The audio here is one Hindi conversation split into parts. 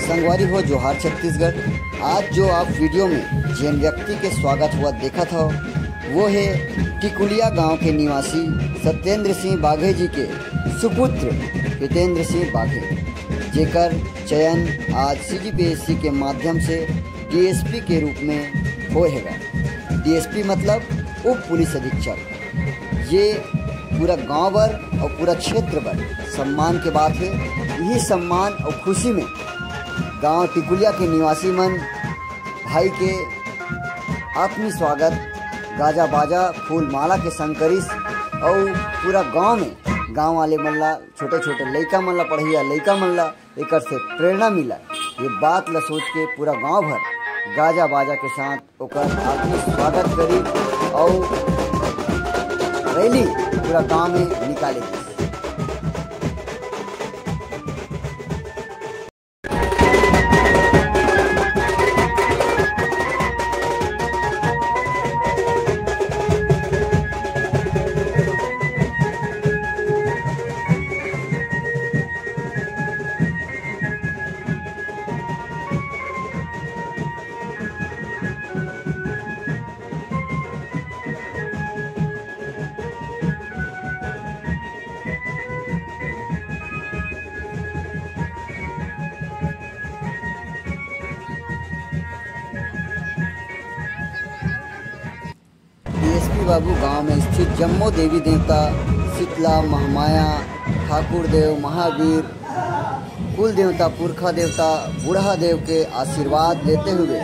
संगवारी हो जोहार छत्तीसगढ़। आज जो आप वीडियो में जिन व्यक्ति के स्वागत हुआ देखा था वो है टिकुलिया गांव के निवासी सत्येंद्र सिंह बाघे जी के सुपुत्र हितेंद्र सिंह बाघे, जेकर चयन आज सीजीपीएससी के माध्यम से डीएसपी के रूप में होएगा। डीएसपी मतलब उप पुलिस अधीक्षक। ये पूरा गांव भर और पूरा क्षेत्र भर सम्मान के बात है। यही सम्मान और खुशी में गांव टिकुलिया के निवासी मन भाई के आत्मी स्वागत गाजा बाजा फूल माला के संग करिस और पूरा गांव में गांव वाले मन ला छोटे छोटे लइका मन ला पढ़िया लइका मन ला एकर से प्रेरणा मिला। ये बात ला सोच के पूरा गांव भर गाजा बाजा के साथ ओकर आत्मी स्वागत करी और रैली पूरा गांव में निकाले। डीएसपी बाबू गांव में स्थित जम्मो देवी देवता शीतला महामाया ठाकुर देव महावीर कुल देवता पुरखा देवता बूढ़ा देव के आशीर्वाद लेते हुए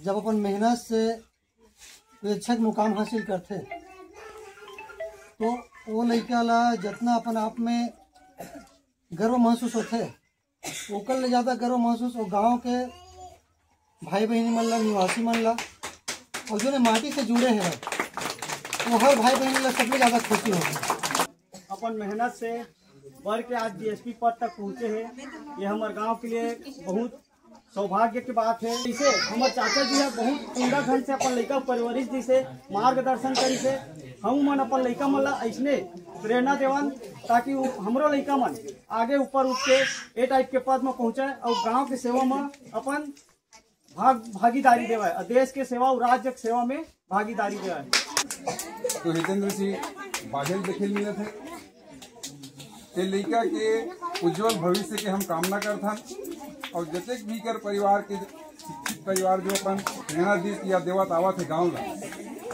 जब अपन मेहनत से प्रेक्षक मुकाम हासिल करते तो वो लड़का ला जितना अपन आप में गर्व महसूस होते ओकर ले ज़्यादा गर्व महसूस वो गांव के भाई बहनी मन ला निवासी मन ला और जो माटी से जुड़े हैं वो हर भाई बहनी ला सबसे ज़्यादा खुशी होती। अपन मेहनत से बढ़ के आज डीएसपी पद तक पहुँचे हैं। ये हमारे गांव के लिए बहुत सौभाग्य की बात है। इसे हमारे चाचा जी है बहुत उमदा ढंग से अपन लड़का परवरिश दी से मार्गदर्शन करी से हम मन अपन लड़का मन ला ऐसने प्रेरणा देवन ताकि हमरो लड़का मन आगे ऊपर उठ के ए टाइप के पद में पहुँचे और गांव के सेवा में अपन भागीदारी देवा और देश के सेवा और राज्य के सेवा में भागीदारी देवा। तो हितेंद्र सिंह बाघे देखे मिले थे ते लड़का के उज्जवल भविष्य के हम कामना करथन और जतेक भी कर परिवार के शिक्षित परिवार जो अपन प्रेरणा दी या देवत आवत है गाँव ला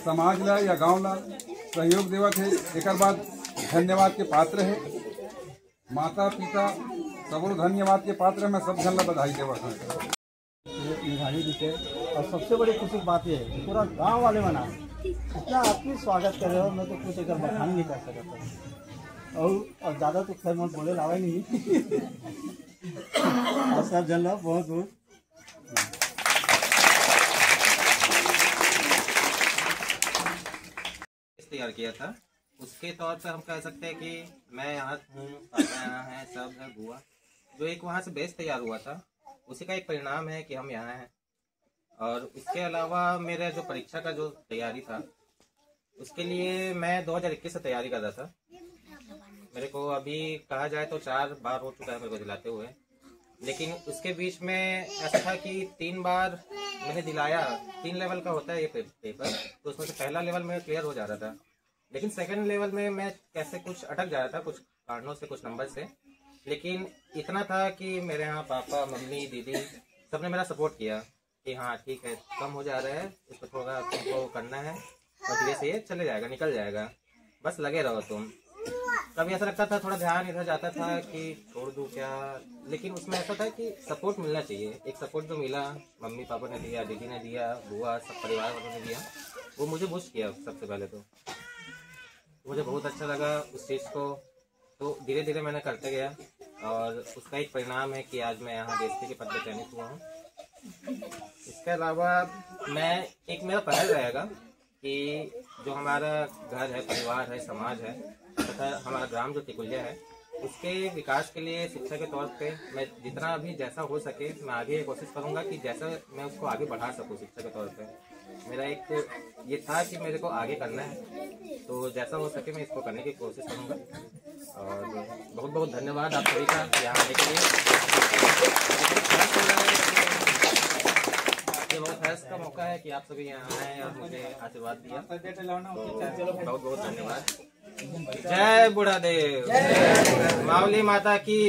समाज ला या गाँव ला सहयोग देवत है एक बाद धन्यवाद के पात्र है। माता पिता सबो धन्यवाद के पात्र मैं सब जन ला बधाई देवत है। निभानी दी और सबसे बड़ी खुशी की बात यह है कि पूरा गाँव वाले मना इतना आपकी स्वागत कर रहे हो मैं तो कुछ एक बखान नहीं कर सकता और ज़्यादा तो खैर मैं बोले लावा नहीं और सब जन ला बहुत बहुत तैयार किया था। उसके तौर पे हम कह सकते हैं कि मैं यहाँ हूँ, पापा यहाँ हैं, सब है, बुआ जो एक वहाँ से बेस तैयार हुआ था उसी का एक परिणाम है कि हम यहाँ हैं। और उसके अलावा मेरे जो परीक्षा का जो तैयारी था उसके लिए मैं 2021 से तैयारी कर रहा था। मेरे को अभी कहा जाए तो 4 बार हो चुका है मेरे को दिलाते हुए, लेकिन उसके बीच में ऐसा था कि 3 बार मैंने दिलाया। 3 लेवल का होता है ये पेपर, तो उसमें से पहला लेवल में क्लियर हो जा रहा था, लेकिन सेकंड लेवल में मैं कैसे कुछ अटक जा रहा था कुछ कारणों से कुछ नंबर से। लेकिन इतना था कि मेरे यहाँ पापा मम्मी दीदी सबने मेरा सपोर्ट किया कि हाँ ठीक है कम हो जा रहा है, इसको थोड़ा तुमको करना है और धीरे से ये चले जाएगा निकल जाएगा, बस लगे रहो तुम। कभी ऐसा लगता था थोड़ा ध्यान इधर जाता था कि छोड़ दूं क्या, लेकिन उसमें ऐसा था कि सपोर्ट मिलना चाहिए। एक सपोर्ट जो मिला, मम्मी पापा ने दिया, दीदी ने दिया, बुआ, सब परिवार वालों ने दिया, वो मुझे बूस्ट किया सबसे पहले। तो मुझे बहुत अच्छा लगा उस चीज़ को, तो धीरे धीरे मैंने करते गया और उसका एक परिणाम है कि आज मैं यहाँ DSP के पद पर चयनित हुआ हूँ। इसके अलावा एक मेरा पहल रहेगा कि जो हमारा घर है, परिवार है, समाज है तथा हमारा ग्राम जो टिकुलिया है, उसके विकास के लिए शिक्षा के तौर पे मैं जितना भी जैसा हो सके मैं आगे कोशिश करूंगा कि जैसा मैं उसको आगे बढ़ा सकूं शिक्षा के तौर पे। मेरा एक ये था कि मेरे को आगे करना है, तो जैसा हो सके मैं इसको करने की कोशिश करूंगा। और बहुत बहुत धन्यवाद आप सभी का यहाँ आने के लिए। ये बहुत खर्च का मौका है कि आप सभी यहाँ आए और मुझे आशीर्वाद दिया, तो बहुत बहुत धन्यवाद। जय बूढ़ा देव, मावली माता की।